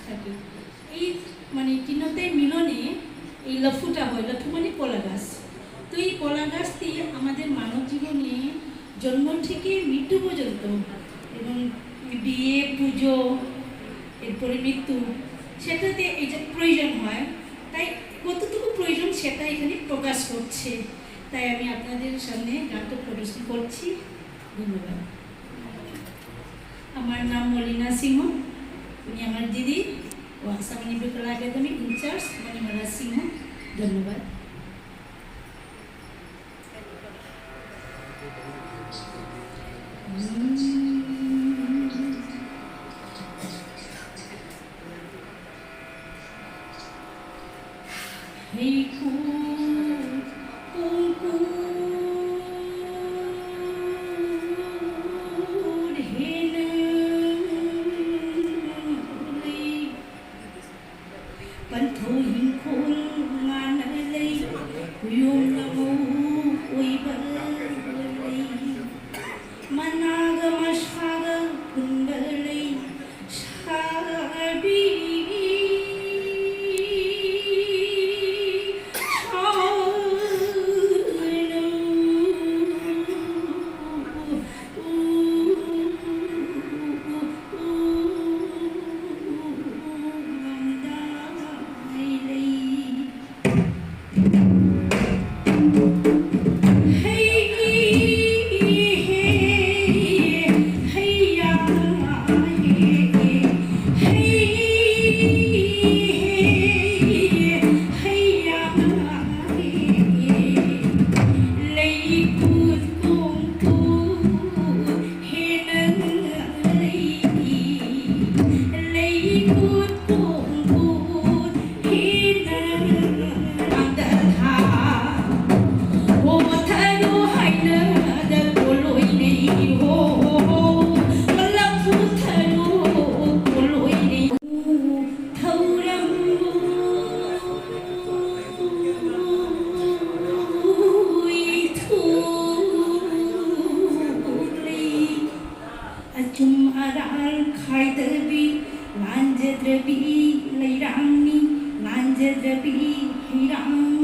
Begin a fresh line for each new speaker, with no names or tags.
থাকে। এই মানে তিনটাই মিলনে এই লফুটা হয়। লফু মানে কলা গাছ। তো এই কলা গাছটি আমাদের মানব জীবনে জন্ম থেকে মৃত্যু পর্যন্ত এবং বিয়ে পুজো এরপরে মৃত্যু সেটাতে এই যে প্রয়োজন হয়, তাই কতটুকু প্রয়োজন সেটা এখানে প্রকাশ করছে। তাই আমি আপনাদের সামনে গানটা প্রদর্শন করছি। ধন্যবাদ। আমার নাম মলিনা সিংহ, উনি আমার দিদি ও আসামানি বিকলা একাডেমি ইনচার্জ মণিমালা সিংহ। ধন্যবাদ। Hey, Lanjut lebih leirami, lanjut lebih hiram.